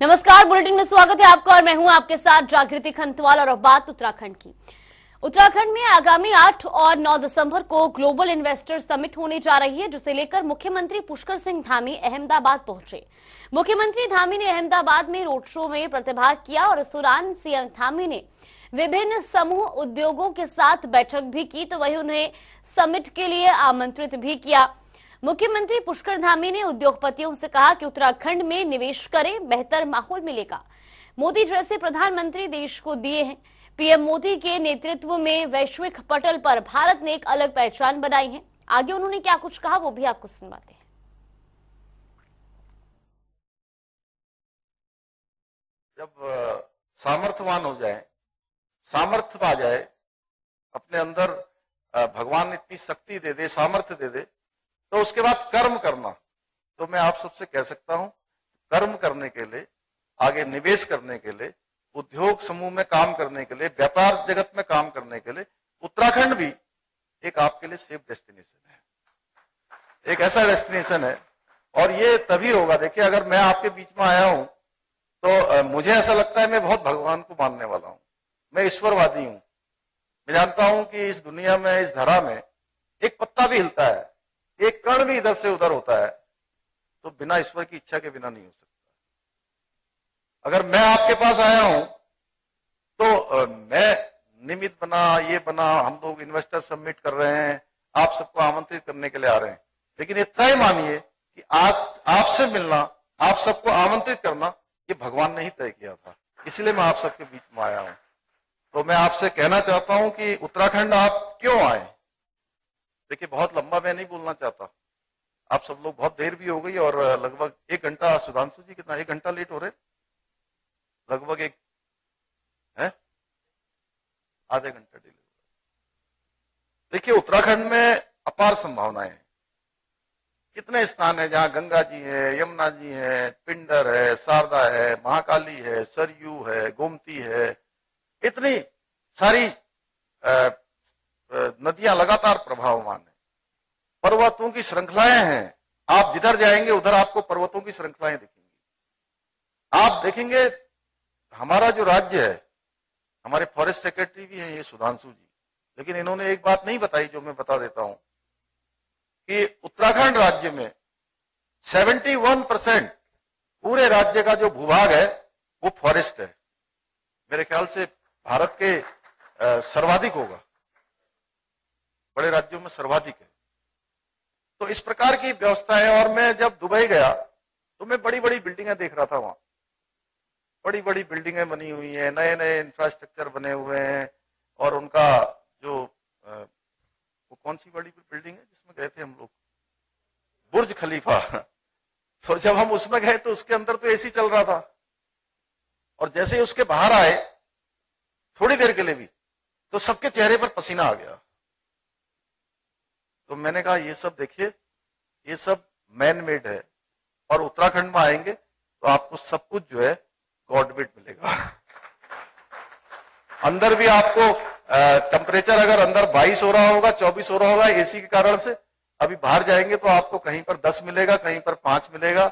नमस्कार, बुलेटिन में स्वागत है आपका और मैं हूं आपके साथ जागृति खंतवाल। और अब बात उत्तराखंड की। उत्तराखंड में आगामी 8 और 9 दिसंबर को ग्लोबल इन्वेस्टर समिट होने जा रही है, जिसे लेकर मुख्यमंत्री पुष्कर सिंह धामी अहमदाबाद पहुंचे। मुख्यमंत्री धामी ने अहमदाबाद में रोड शो में प्रतिभाग किया और इस दौरान सीएम धामी ने विभिन्न समूह उद्योगों के साथ बैठक भी की, तो वहीं उन्हें समिट के लिए आमंत्रित भी किया। मुख्यमंत्री पुष्कर धामी ने उद्योगपतियों से कहा कि उत्तराखंड में निवेश करें, बेहतर माहौल मिलेगा। मोदी जैसे प्रधानमंत्री देश को दिए हैं। पीएम मोदी के नेतृत्व में वैश्विक पटल पर भारत ने एक अलग पहचान बनाई है। आगे उन्होंने क्या कुछ कहा वो भी आपको सुनवाते हैं। जब सामर्थ्यवान हो जाए, सामर्थ्य आ जाए, अपने अंदर भगवान इतनी शक्ति दे दे, सामर्थ्य दे दे, तो उसके बाद कर्म करना। तो मैं आप सबसे कह सकता हूं, कर्म करने के लिए, आगे निवेश करने के लिए, उद्योग समूह में काम करने के लिए, व्यापार जगत में काम करने के लिए उत्तराखंड भी एक आपके लिए सेफ डेस्टिनेशन है, एक ऐसा डेस्टिनेशन है। और ये तभी होगा, देखिए, अगर मैं आपके बीच में आया हूं तो मुझे ऐसा लगता है मैं बहुत भगवान को मानने वाला हूं, मैं ईश्वरवादी हूं। मैं जानता हूं कि इस दुनिया में, इस धरा में एक पत्ता भी हिलता है, एक कण भी इधर से उधर होता है, तो बिना ईश्वर की इच्छा के बिना नहीं हो सकता। अगर मैं आपके पास आया हूं तो मैं निमित्त बना, ये बना, हम लोग इन्वेस्टर सबमिट कर रहे हैं, आप सबको आमंत्रित करने के लिए आ रहे हैं, लेकिन ये तय मानिए कि आज आपसे मिलना, आप सबको आमंत्रित करना, ये भगवान ने ही तय किया था। इसलिए मैं आप सबके बीच में आया हूं। तो मैं आपसे कहना चाहता हूं कि उत्तराखंड आप क्यों आए। देखिए, बहुत लंबा मैं नहीं बोलना चाहता, आप सब लोग बहुत देर भी हो गई और लगभग 1 घंटा, सुधांशु जी कितना 1 घंटा लेट हो रहे, लगभग एक है आधे घंटा डिले। देखिए, उत्तराखंड में अपार संभावनाएं हैं। कितने स्थान है जहां गंगा जी है, यमुना जी है, पिंडर है, शारदा है, महाकाली है, सरयू है, गोमती है, इतनी सारी नदियां लगातार प्रभावमान है। पर्वतों की श्रृंखलाएं हैं, आप जिधर जाएंगे उधर आपको पर्वतों की श्रृंखलाएं दिखेंगी। आप देखेंगे, हमारा जो राज्य है, हमारे फॉरेस्ट सेक्रेटरी भी हैं ये सुधांशु जी, लेकिन इन्होंने एक बात नहीं बताई जो मैं बता देता हूं कि उत्तराखंड राज्य में 71% पूरे राज्य का जो भूभाग है वो फॉरेस्ट है। मेरे ख्याल से भारत के सर्वाधिक होगा, बड़े राज्यों में सर्वाधिक है। तो इस प्रकार की व्यवस्था है। और मैं जब दुबई गया तो मैं बड़ी बड़ी बिल्डिंगें देख रहा था, वहां बड़ी बड़ी बिल्डिंगें बनी हुई हैं, नए नए इंफ्रास्ट्रक्चर बने हुए हैं। और उनका जो वो कौन सी बड़ी बिल्डिंग है जिसमें गए थे हम लोग, बुर्ज खलीफा। तो जब हम उसमें गए तो उसके अंदर तो एसी चल रहा था, और जैसे ही उसके बाहर आए थोड़ी देर के लिए भी, तो सबके चेहरे पर पसीना आ गया। तो मैंने कहा, ये सब देखिए, ये सब मैन मेड है, और उत्तराखंड में आएंगे तो आपको सब कुछ जो है गॉडमेड मिलेगा। अंदर भी आपको टेम्परेचर अगर अंदर 22 हो रहा होगा, 24 हो रहा होगा एसी के कारण से, अभी बाहर जाएंगे तो आपको कहीं पर 10 मिलेगा, कहीं पर 5 मिलेगा,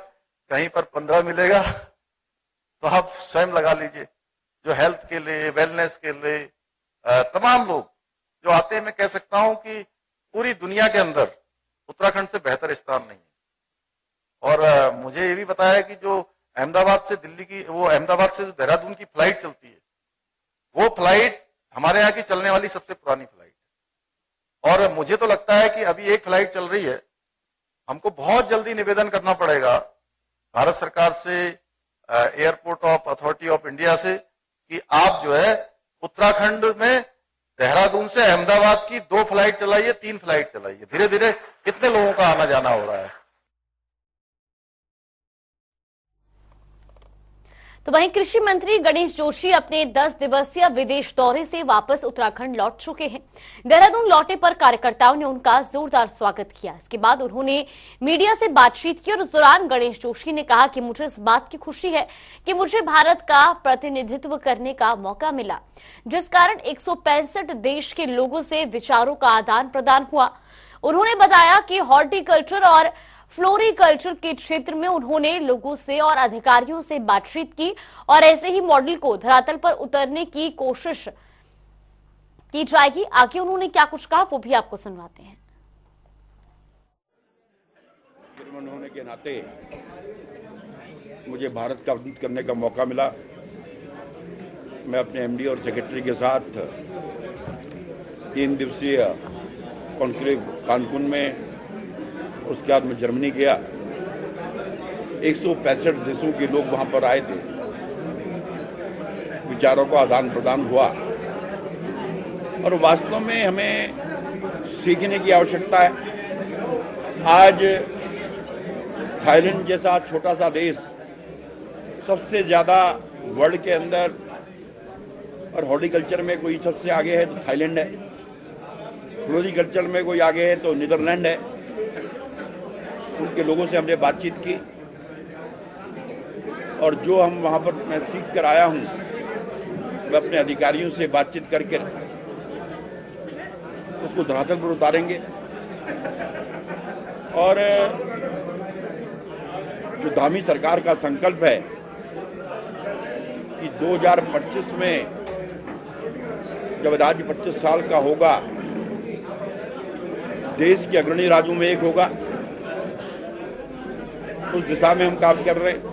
कहीं पर 15 मिलेगा। तो आप स्वयं लगा लीजिए। जो हेल्थ के लिए, वेलनेस के लिए तमाम लोग जो आते हैं, मैं कह सकता हूं कि पूरी दुनिया के अंदर उत्तराखंड से बेहतर स्थान नहीं है। और मुझे ये भी बताया है कि जो अहमदाबाद से दिल्ली की, वो अहमदाबाद से जो देहरादून की फ्लाइट चलती है, वो फ्लाइट हमारे यहाँ की चलने वाली सबसे पुरानी फ्लाइट है। और मुझे तो लगता है कि अभी एक फ्लाइट चल रही है, हमको बहुत जल्दी निवेदन करना पड़ेगा भारत सरकार से, airport of authority of India से, कि आप जो है उत्तराखंड में देहरादून से अहमदाबाद की 2 फ्लाइट चलाइए, 3 फ्लाइट चलाइए। धीरे धीरे कितने लोगों का आना जाना हो रहा है। तो वहीं कृषि मंत्री गणेश जोशी अपने 10 दिवसीय विदेश दौरे से वापस उत्तराखंड लौट चुके हैं। देहरादून लौटे पर कार्यकर्ताओं ने उनका जोरदार स्वागत किया। इसके बाद उन्होंने मीडिया से बातचीत की और उस दौरान गणेश जोशी ने कहा कि मुझे इस बात की खुशी है कि मुझे भारत का प्रतिनिधित्व करने का मौका मिला, जिस कारण 165 देश के लोगों से विचारों का आदान प्रदान हुआ। उन्होंने बताया कि हॉर्टिकल्चर और फ्लोरिकल्चर के क्षेत्र में उन्होंने लोगों से और अधिकारियों से बातचीत की और ऐसे ही मॉडल को धरातल पर उतरने की कोशिश की जाएगी। आगे उन्होंने क्या कुछ कहा वो भी आपको सुनवाते हैं। होने के नाते मुझे भारत का प्रतिनिधित्व करने का मौका मिला। मैं अपने एमडी और सेक्रेटरी के साथ 3 दिवसीय कॉन्क्लेव कानकुन में, उसके बाद मैं जर्मनी गया। 165 देशों के लोग वहां पर आए थे, विचारों का आदान प्रदान हुआ और वास्तव में हमें सीखने की आवश्यकता है। आज थाईलैंड जैसा छोटा सा देश सबसे ज्यादा वर्ल्ड के अंदर और हॉर्टिकल्चर में कोई सबसे आगे है तो थाईलैंड है, फ्लोरिकल्चर में कोई आगे है तो नीदरलैंड है। उनके लोगों से हमने बातचीत की और जो हम वहाँ पर मैं सीख कर आया हूँ मैं अपने अधिकारियों से बातचीत करके उसको धरातल पर उतारेंगे। और जो धामी सरकार का संकल्प है कि 2025 में जब राज्य 25 साल का होगा, देश के अग्रणी राज्यों में एक होगा, उस दिशा में हम काम कर रहे हैं।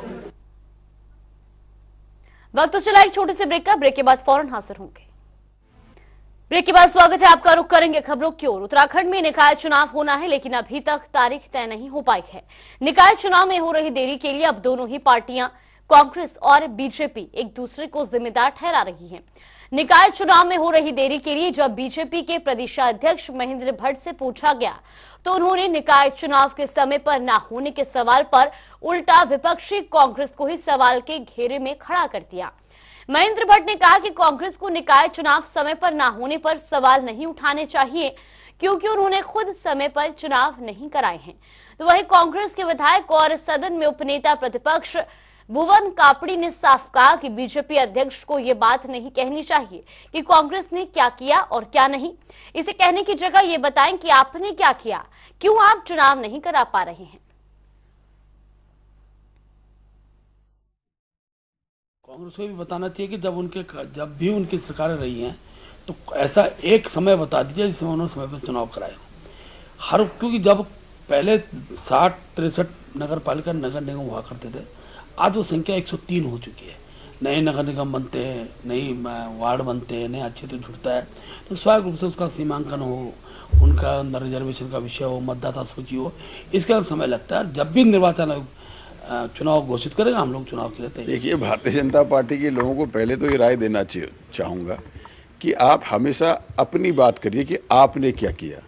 वक्त तो चला एक छोटे से ब्रेक का। ब्रेक के बाद फौरन हाजिर होंगे। ब्रेक के बाद स्वागत है आपका। रुख करेंगे खबरों की ओर। उत्तराखंड में निकाय चुनाव होना है लेकिन अभी तक तारीख तय नहीं हो पाई है। निकाय चुनाव में हो रही देरी के लिए अब दोनों ही पार्टियां कांग्रेस और बीजेपी एक दूसरे को जिम्मेदार ठहरा रही हैं। निकाय चुनाव में हो रही देरी के लिए जब बीजेपी के प्रदेशाध्यक्ष महेंद्र भट्ट से पूछा गया तो उन्होंने निकाय चुनाव के समय पर न होने के सवाल पर उल्टा विपक्षी कांग्रेस को ही सवाल के घेरे में खड़ा कर दिया। महेंद्र भट्ट ने कहा कि कांग्रेस को निकाय चुनाव समय पर न होने पर सवाल नहीं उठाने चाहिए क्योंकि उन्होंने खुद समय पर चुनाव नहीं कराए हैं। तो वहीं कांग्रेस के विधायक और सदन में उपनेता प्रतिपक्ष भुवन कापड़ी ने साफ कहा कि बीजेपी अध्यक्ष को ये बात नहीं कहनी चाहिए कि कांग्रेस ने क्या किया और क्या नहीं। इसे कहने की जगह ये बताएं कि आपने क्या किया, क्यों आप चुनाव नहीं करा पा रहे हैं। कांग्रेस को भी बताना चाहिए कि जब भी उनकी सरकारें रही हैं तो ऐसा एक समय बता दीजिए जिसमें उन्होंने समय पर चुनाव कराए। क्योंकि जब पहले 60-63 नगर पालिका नगर निगम हुआ करते थे, आज वो संख्या 103 हो चुकी है। नए नगर निगम बनते हैं, नई वार्ड बनते हैं, नया क्षेत्र जुड़ता है, तो स्वाभाविक रूप से उसका सीमांकन हो, उनका अंदर रिजर्वेशन का विषय हो, मतदाता सूची हो, इसके अलग समय लगता है। जब भी निर्वाचन आयोग चुनाव घोषित करेगा हम लोग चुनाव के लिए तैयार। देखिए, भारतीय जनता पार्टी के लोगों को पहले तो ये राय देना चाहूँगा कि आप हमेशा अपनी बात करिए कि आपने क्या किया,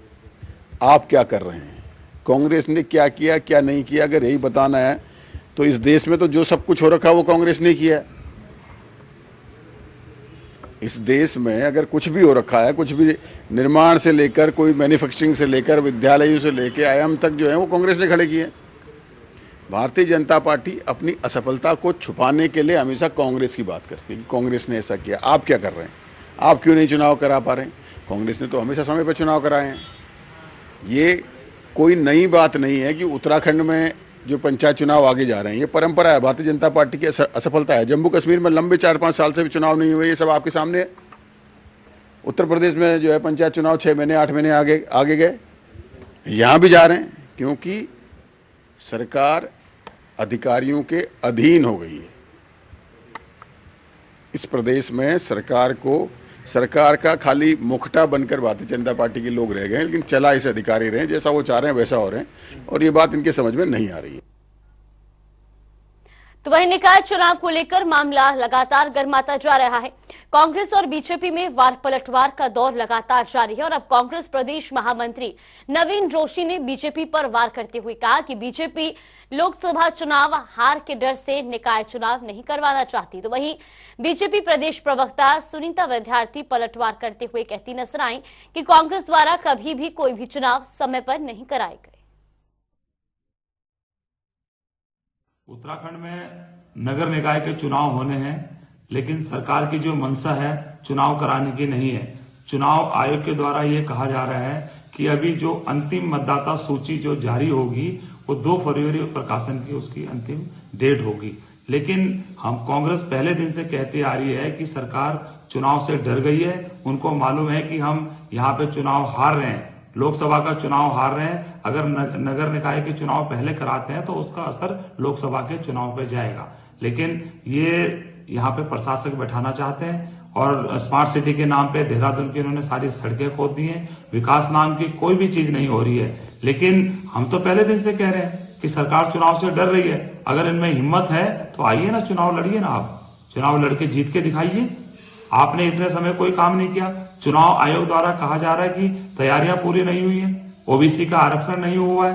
आप क्या कर रहे हैं, कांग्रेस ने क्या किया क्या नहीं किया। अगर यही बताना है तो इस देश में तो जो सब कुछ हो रखा वो कांग्रेस ने किया। इस देश में अगर कुछ भी हो रखा है, कुछ भी निर्माण से लेकर कोई मैन्युफैक्चरिंग से लेकर विद्यालयों से लेकर आयाम तक जो है वो कांग्रेस ने खड़े किए। भारतीय जनता पार्टी अपनी असफलता को छुपाने के लिए हमेशा कांग्रेस की बात करती है। कांग्रेस ने ऐसा किया, आप क्या कर रहे हैं, आप क्यों नहीं चुनाव करा पा रहे हैं। कांग्रेस ने तो हमेशा समय पर चुनाव कराए हैं। ये कोई नई बात नहीं है कि उत्तराखंड में जो पंचायत चुनाव आगे जा रहे हैं, ये परंपरा है, भारतीय जनता पार्टी की असफलता है। जम्मू कश्मीर में लंबे 4-5 साल से भी चुनाव नहीं हुए, ये सब आपके सामने है। उत्तर प्रदेश में जो है पंचायत चुनाव 6 महीने 8 महीने आगे गए, यहाँ भी जा रहे हैं क्योंकि सरकार अधिकारियों के अधीन हो गई है। इस प्रदेश में सरकार का खाली मुखटा बनकर भारतीय जनता पार्टी के लोग रह गए, लेकिन चला इसे अधिकारी रहे, जैसा वो चाह रहे हैं वैसा हो रहे हैं, और ये बात इनके समझ में नहीं आ रही है। तो वहीं निकाय चुनाव को लेकर मामला लगातार गर्माता जा रहा है। कांग्रेस और बीजेपी में वार पलटवार का दौर लगातार जारी है और अब कांग्रेस प्रदेश महामंत्री नवीन जोशी ने बीजेपी पर वार करते हुए कहा कि बीजेपी लोकसभा चुनाव हार के डर से निकाय चुनाव नहीं करवाना चाहती। तो वहीं बीजेपी प्रदेश प्रवक्ता सुनीता विद्यार्थी पलटवार करते हुए कहती नजर आई कि कांग्रेस द्वारा कभी भी कोई भी चुनाव समय पर नहीं कराए गए। उत्तराखंड में नगर निकाय के चुनाव होने हैं, लेकिन सरकार की जो मंशा है चुनाव कराने की नहीं है। चुनाव आयोग के द्वारा ये कहा जा रहा है कि अभी जो अंतिम मतदाता सूची जो जारी होगी वो 2 फरवरी प्रकाशन की उसकी अंतिम डेट होगी। लेकिन हम कांग्रेस पहले दिन से कहती आ रही है कि सरकार चुनाव से डर गई है। उनको मालूम है कि हम यहाँ पे चुनाव हार रहे हैं, लोकसभा का चुनाव हार रहे हैं। अगर नगर निकाय के चुनाव पहले कराते हैं तो उसका असर लोकसभा के चुनाव पे जाएगा। लेकिन ये यहाँ पे प्रशासक बैठाना चाहते हैं और स्मार्ट सिटी के नाम पे देहरादून की उन्होंने सारी सड़कें खोद दी हैं। विकास नाम की कोई भी चीज नहीं हो रही है। लेकिन हम तो पहले दिन से कह रहे हैं कि सरकार चुनाव से डर रही है। अगर इनमें हिम्मत है तो आइए ना, चुनाव लड़िए ना, आप चुनाव लड़के जीत के दिखाइए। आपने इतने समय कोई काम नहीं किया। चुनाव आयोग द्वारा कहा जा रहा है कि तैयारियां पूरी नहीं हुई है, ओबीसी का आरक्षण नहीं हुआ है।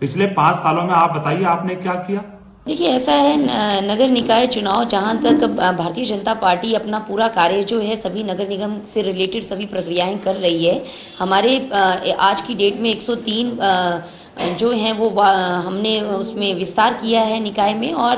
पिछले 5 सालों में आप बताइए आपने क्या किया। देखिए, ऐसा है, नगर निकाय चुनाव जहां तक भारतीय जनता पार्टी अपना पूरा कार्य जो है सभी नगर निगम से रिलेटेड सभी प्रक्रियाएं कर रही है। हमारे आज की डेट में 103 जो हैं वो हमने उसमें विस्तार किया है निकाय में, और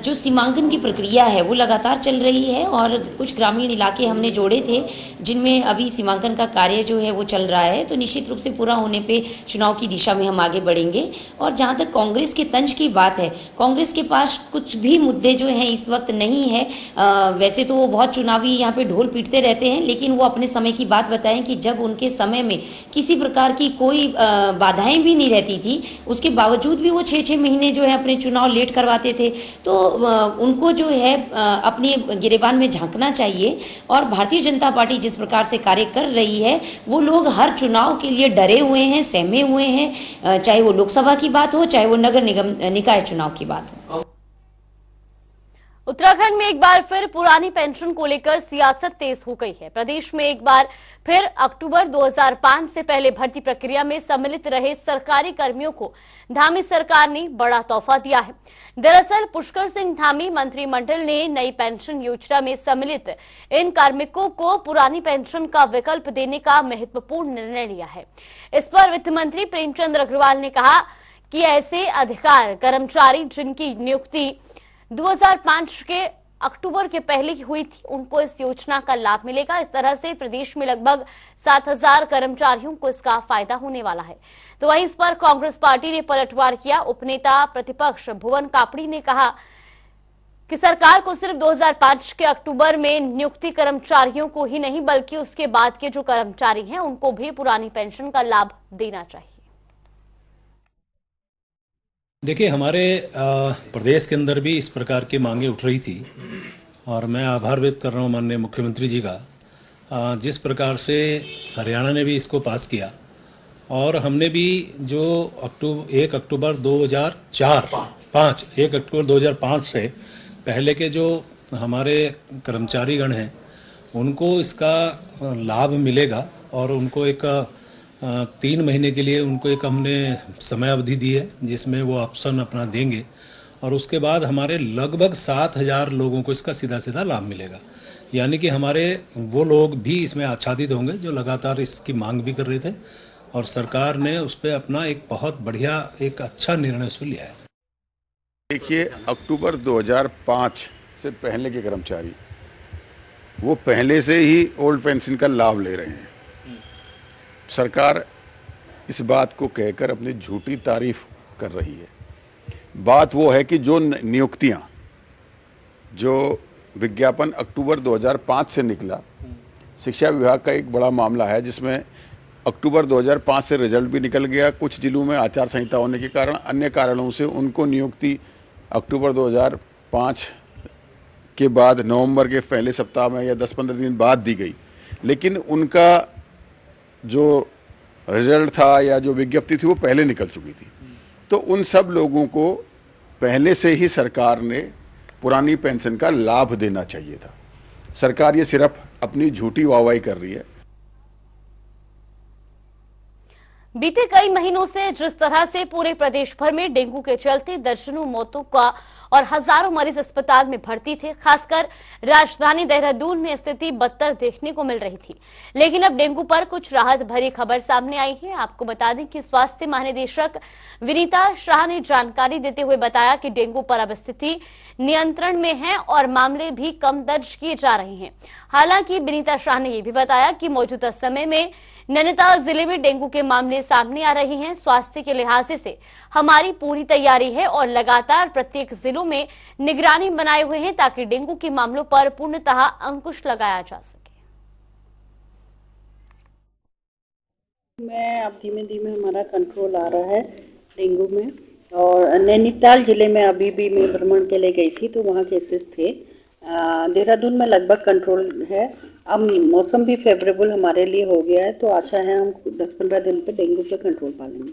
जो सीमांकन की प्रक्रिया है वो लगातार चल रही है। और कुछ ग्रामीण इलाके हमने जोड़े थे जिनमें अभी सीमांकन का कार्य जो है वो चल रहा है। तो निश्चित रूप से पूरा होने पे चुनाव की दिशा में हम आगे बढ़ेंगे। और जहाँ तक कांग्रेस के तंज की बात है, कांग्रेस के पास कुछ भी मुद्दे जो हैं इस वक्त नहीं है। वैसे तो वो बहुत चुनावी यहाँ पे ढोल पीटते रहते हैं, लेकिन वो अपने समय की बात बताएं कि जब उनके समय में किसी प्रकार की कोई बाधाएं भी रहती थी, उसके बावजूद भी वो 6-6 महीने जो है अपने चुनाव लेट करवाते थे। तो उनको जो है अपनी गिरेबान में झांकना चाहिए। और भारतीय जनता पार्टी जिस प्रकार से कार्य कर रही है, वो लोग हर चुनाव के लिए डरे हुए हैं, सहमे हुए हैं, चाहे वो लोकसभा की बात हो, चाहे वो नगर निगम निकाय चुनाव की बात हो। उत्तराखंड में एक बार फिर पुरानी पेंशन को लेकर सियासत तेज हो गई है। प्रदेश में एक बार फिर अक्टूबर 2005 से पहले भर्ती प्रक्रिया में सम्मिलित रहे सरकारी कर्मियों को धामी सरकार ने बड़ा तोहफा दिया है। दरअसल पुष्कर सिंह धामी मंत्रिमंडल ने नई पेंशन योजना में सम्मिलित इन कार्मिकों को पुरानी पेंशन का विकल्प देने का महत्वपूर्ण निर्णय लिया है। इस पर वित्त मंत्री प्रेमचंद अग्रवाल ने कहा कि ऐसे अधिकार कर्मचारी जिनकी नियुक्ति 2005 के अक्टूबर के पहले ही हुई थी, उनको इस योजना का लाभ मिलेगा। इस तरह से प्रदेश में लगभग 7000 कर्मचारियों को इसका फायदा होने वाला है। तो वहीं इस पर कांग्रेस पार्टी ने पलटवार किया। उपनेता प्रतिपक्ष भुवन कापड़ी ने कहा कि सरकार को सिर्फ 2005 के अक्टूबर में नियुक्ति कर्मचारियों को ही नहीं, बल्कि उसके बाद के जो कर्मचारी हैं उनको भी पुरानी पेंशन का लाभ देना चाहिए। देखिए, हमारे प्रदेश के अंदर भी इस प्रकार की मांगे उठ रही थी और मैं आभार व्यक्त कर रहा हूँ माननीय मुख्यमंत्री जी का, जिस प्रकार से हरियाणा ने भी इसको पास किया। और हमने भी जो 1 अक्टूबर 2005 से पहले के जो हमारे कर्मचारीगण हैं उनको इसका लाभ मिलेगा और उनको एक 3 महीने के लिए उनको एक हमने समय अवधि दी है जिसमें वो ऑप्शन अपना देंगे। और उसके बाद हमारे लगभग 7000 लोगों को इसका सीधा सीधा लाभ मिलेगा। यानी कि हमारे वो लोग भी इसमें आच्छादित होंगे जो लगातार इसकी मांग भी कर रहे थे, और सरकार ने उस पर अपना एक बहुत बढ़िया एक अच्छा निर्णय उस पर लिया है। देखिए, अक्टूबर 2005 से पहले के कर्मचारी वो पहले से ही ओल्ड पेंशन का लाभ ले रहे हैं। सरकार इस बात को कहकर अपनी झूठी तारीफ कर रही है। बात वो है कि जो नियुक्तियां, जो विज्ञापन अक्टूबर 2005 से निकला, शिक्षा विभाग का एक बड़ा मामला है जिसमें अक्टूबर 2005 से रिजल्ट भी निकल गया। कुछ जिलों में आचार संहिता होने के कारण, अन्य कारणों से उनको नियुक्ति अक्टूबर 2005 के बाद नवंबर के पहले सप्ताह में या 10-15 दिन बाद दी गई। लेकिन उनका जो रिजल्ट था या जो विज्ञप्ति थी वो पहले निकल चुकी थी। तो उन सब लोगों को पहले से ही सरकार ने पुरानी पेंशन का लाभ देना चाहिए था। सरकार ये सिर्फ अपनी झूठी वाहवाही कर रही है। बीते कई महीनों से जिस तरह से पूरे प्रदेश भर में डेंगू के चलते दर्जनों मौतों का और हजारों मरीज अस्पताल में भर्ती थे, खासकर राजधानी देहरादून में स्थिति बदतर देखने को मिल रही थी। लेकिन अब डेंगू पर कुछ राहत भरी खबर सामने आई है। आपको बता दें कि स्वास्थ्य महानिदेशक विनीता शाह ने जानकारी देते हुए बताया कि डेंगू पर अब स्थिति नियंत्रण में है और मामले भी कम दर्ज किए जा रहे हैं। हालांकि विनीता शाह ने यह भी बताया कि मौजूदा समय में नैनीताल जिले में डेंगू के मामले सामने आ रहे हैं। स्वास्थ्य के लिहाज से हमारी पूरी तैयारी है और लगातार प्रत्येक जिलों में निगरानी बनाए हुए हैं ताकि डेंगू के मामलों पर पूर्णतः अंकुश लगाया जा सके। में अब धीमे धीमे हमारा कंट्रोल आ रहा है डेंगू में। और नैनीताल जिले में अभी भी मैं भ्रमण के लिए गई थी तो वहाँ केसेस थे। देहरादून में लगभग कंट्रोल है। अब मौसम भी फेवरेबल हमारे लिए हो गया है तो आशा है हम 10-15 दिन पे डेंगू पे कंट्रोल पा लेंगे।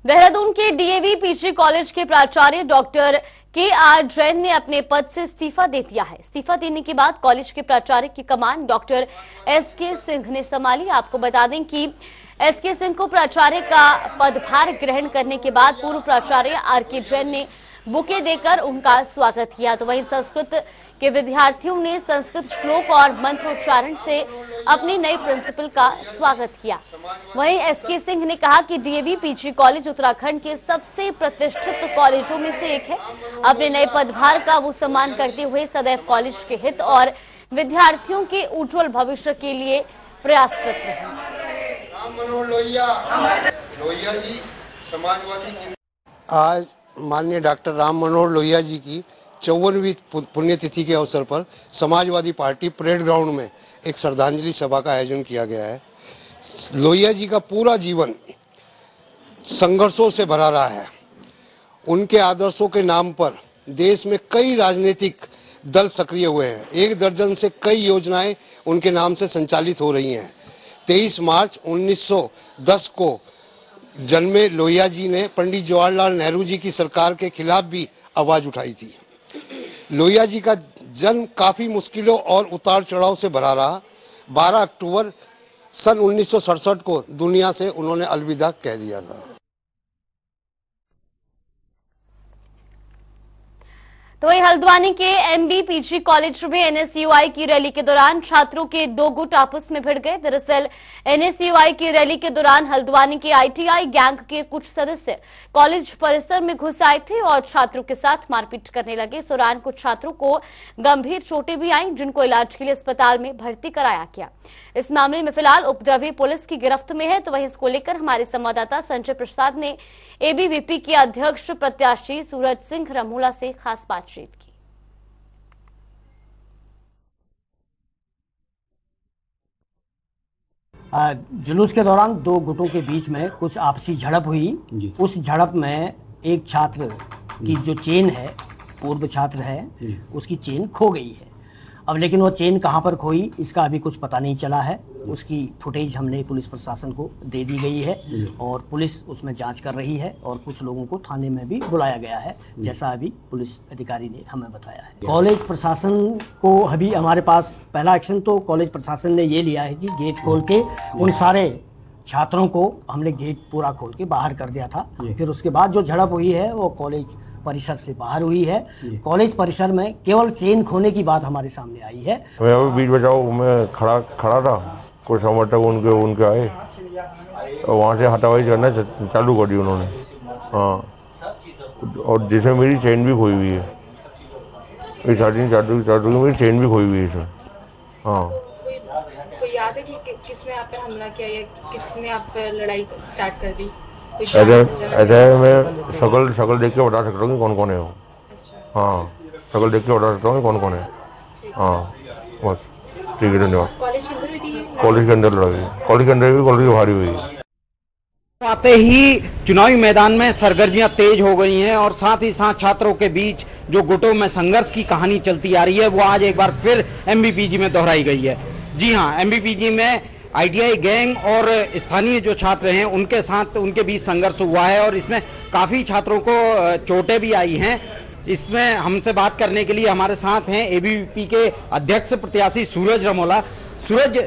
देहरादून के डीएवी पीजी कॉलेज के प्राचार्य डॉक्टर के.आर. जैन ने अपने पद से इस्तीफा दे दिया है। इस्तीफा देने के बाद कॉलेज के प्राचार्य की कमान डॉक्टर एस.के. सिंह ने संभाली। आपको बता दें कि एस.के. सिंह को प्राचार्य का पदभार ग्रहण करने के बाद पूर्व प्राचार्य आर.के. जैन ने बुके देकर उनका स्वागत किया। तो वहीं संस्कृत के विद्यार्थियों ने संस्कृत श्लोक और मंत्रोच्चारण से अपनी नई प्रिंसिपल का स्वागत किया। वहीं एस.के. सिंह ने कहा कि डीएवी पीजी कॉलेज उत्तराखंड के सबसे प्रतिष्ठित कॉलेजों में से एक है। अपने नए पदभार का वो सम्मान करते हुए सदैव कॉलेज के हित और विद्यार्थियों के उज्जवल भविष्य के लिए प्रयासरत रहे। आज माननीय डॉक्टर राम मनोहर लोहिया जी की 54वीं पुण्यतिथि के अवसर पर समाजवादी पार्टी परेड ग्राउंड में एक श्रद्धांजलि सभा का आयोजन किया गया है। लोहिया जी का पूरा जीवन संघर्षों से भरा रहा है। उनके आदर्शों के नाम पर देश में कई राजनीतिक दल सक्रिय हुए हैं। 1 दर्जन से कई योजनाएं उनके नाम से संचालित हो रही हैं। 23 मार्च 1910 को जन्मे लोहिया जी ने पंडित जवाहरलाल नेहरू जी की सरकार के खिलाफ भी आवाज उठाई थी। लोहिया जी का जन्म काफी मुश्किलों और उतार चढ़ाव से भरा रहा। 12 अक्टूबर सन 1967 को दुनिया से उन्होंने अलविदा कह दिया था। तो वही हल्द्वानी के एमबी पीजी कॉलेज में एनएसयूआई की रैली के दौरान छात्रों के 2 गुट आपस में भिड़ गए। दरअसल एनएसयूआई की रैली के दौरान हल्द्वानी के आईटीआई गैंग के कुछ सदस्य कॉलेज परिसर में घुस आए थे और छात्रों के साथ मारपीट करने लगे। इस दौरान कुछ छात्रों को गंभीर चोटें भी आईं, जिनको इलाज के लिए अस्पताल में भर्ती कराया गया। इस मामले में फिलहाल उपद्रवी पुलिस की गिरफ्त में है। तो वहीं इसको लेकर हमारे संवाददाता संजय प्रसाद ने एबीवीपी के अध्यक्ष प्रत्याशी सूरज सिंह रमोला से खास बातचीत की। जुलूस के दौरान 2 गुटों के बीच में कुछ आपसी झड़प हुई। उस झड़प में एक छात्र की जो चेन है, पूर्व छात्र है, उसकी चेन खो गई है। अब लेकिन वो चेन कहाँ पर खोई इसका अभी कुछ पता नहीं चला है। उसकी फुटेज हमने पुलिस प्रशासन को दे दी गई है और पुलिस उसमें जांच कर रही है और कुछ लोगों को थाने में भी बुलाया गया है, जैसा अभी पुलिस अधिकारी ने हमें बताया है। कॉलेज प्रशासन को अभी हमारे पास पहला एक्शन तो कॉलेज प्रशासन ने ये लिया है कि गेट खोल के उन सारे छात्रों को हमने गेट पूरा खोल के बाहर कर दिया था। फिर उसके बाद जो झड़प हुई है वो कॉलेज परिसर से बाहर हुई है। कॉलेज परिसर में केवल चेन खोने की बात हमारे सामने आई है। मैं बीच बचाओ में खड़ा था, कुछ समर्थक उनके आए और वहाँ से हटावाई करना चालू कर दी उन्होंने। हाँ, और जिसमें मेरी चेन भी खोई हुई है। इस चादर की मेरी चेन भी खोई हुई है सर। हाँ, कोई याद है कि किसने आप पे हमला किया या किसने आप पे लड़ाई स्टार्ट कर दी? ऐसे मैं शकल देख के बता सकता हूँ कि कौन कौन है वो। अच्छा। हाँ, शकल देख के बता सकता हूँ कौन कौन है। हाँ, बस ठीक है, धन्यवाद। कॉलेज के अंदर लड़ाई, कॉलेज के अंदर भी कॉलेज की भारी हुई। आते ही चुनावी मैदान में सरगर्मियां तेज हो गई हैं और साथ ही साथ छात्रों के बीच जो गुटों में संघर्ष की कहानी चलती आ रही है वो आज एक बार फिर एमबीपीजी में दोहराई गई है। जी हाँ, एमबीपीजी में आईटीआई गैंग और स्थानीय जो छात्र हैं उनके साथ उनके बीच संघर्ष हुआ है और इसमें काफ़ी छात्रों को चोटें भी आई हैं। इसमें हमसे बात करने के लिए हमारे साथ हैं एबीवीपी के अध्यक्ष प्रत्याशी सूरज रमोला। सूरज,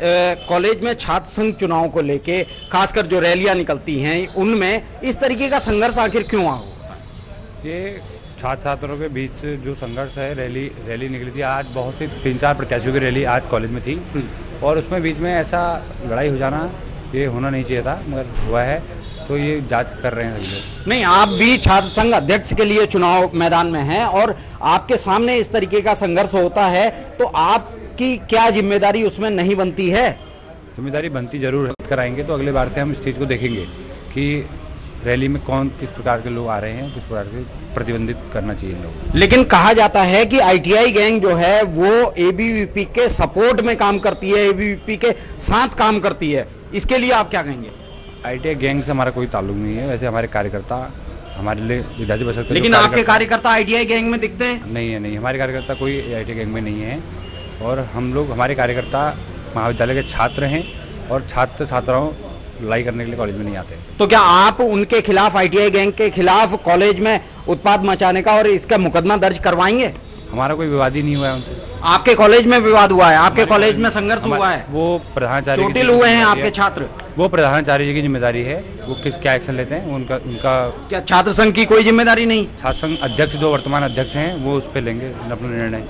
कॉलेज में छात्र संघ चुनाव को लेके खासकर जो रैलियां निकलती हैं उनमें इस तरीके का संघर्ष आखिर क्यों आ होता है? ये छात्रों के बीच जो संघर्ष है, रैली निकली थी आज, बहुत सी 3-4 प्रत्याशियों की रैली आज कॉलेज में थी और उसमें बीच में ऐसा लड़ाई हो जाना ये होना नहीं चाहिए था, मगर हुआ है। तो ये जांच कर रहे हैं सभी लोग। नहीं, आप भी छात्र संघ अध्यक्ष के लिए चुनाव मैदान में हैं और आपके सामने इस तरीके का संघर्ष होता है, तो आपकी क्या जिम्मेदारी उसमें नहीं बनती है? जिम्मेदारी बनती जरूर है। कराएंगे तो अगले बार से हम इस चीज़ को देखेंगे कि रैली में कौन किस प्रकार के लोग आ रहे हैं, किस प्रकार से प्रतिबंधित करना चाहिए लोग। लेकिन कहा जाता है कि आईटीआई गैंग जो है वो एबीवीपी के सपोर्ट में काम करती है, एबीवीपी के साथ काम करती है, इसके लिए आप क्या कहेंगे? आईटीआई गैंग से हमारा कोई ताल्लुक नहीं है। वैसे हमारे कार्यकर्ता हमारे लिए विद्यार्थी बच सकते हैं। लेकिन आपके कार्यकर्ता आईटीआई गैंग में दिखते हैं? नहीं है, नहीं, हमारे कार्यकर्ता कोई आईटीआई गैंग में नहीं है। और हम लोग, हमारे कार्यकर्ता महाविद्यालय के छात्र हैं और छात्र छात्राओं लड़ाई करने के लिए कॉलेज में नहीं आते। तो क्या आप उनके खिलाफ, आईटीआई गैंग के खिलाफ कॉलेज में उत्पाद मचाने का और इसका मुकदमा दर्ज करवाएंगे? हमारा कोई विवाद ही नहीं हुआ है उनसे। आपके कॉलेज में विवाद हुआ है? आपके कॉलेज में संघर्ष हुआ है? वो प्रधानाचार्य चोटिल हुए हैं आपके छात्र? वो प्रधानाचार्य जी की जिम्मेदारी है, वो क्या एक्शन लेते हैं उनका क्या छात्र संघ की कोई जिम्मेदारी नहीं? छात्र संघ अध्यक्ष जो वर्तमान अध्यक्ष हैं वो उस पर लेंगे अपना निर्णय।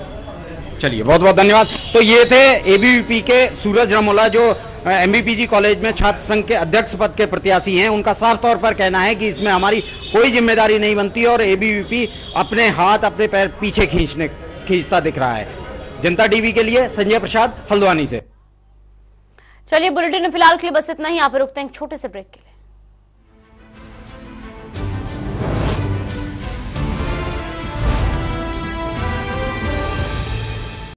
चलिए, बहुत बहुत धन्यवाद। तो ये थे एबीवीपी के सूरज रमोला जो एमबीपीजी कॉलेज में छात्र संघ के अध्यक्ष पद के प्रत्याशी हैं। उनका साफ तौर पर कहना है कि इसमें हमारी कोई जिम्मेदारी नहीं बनती और एबीवीपी अपने हाथ अपने पैर पीछे खींचता दिख रहा है। जनता टीवी के लिए संजय प्रसाद, हल्द्वानी से। चलिए, बुलेटिन में फिलहाल के लिए बस इतना ही। यहाँ पर रुकते हैं एक छोटे से ब्रेक के लिए।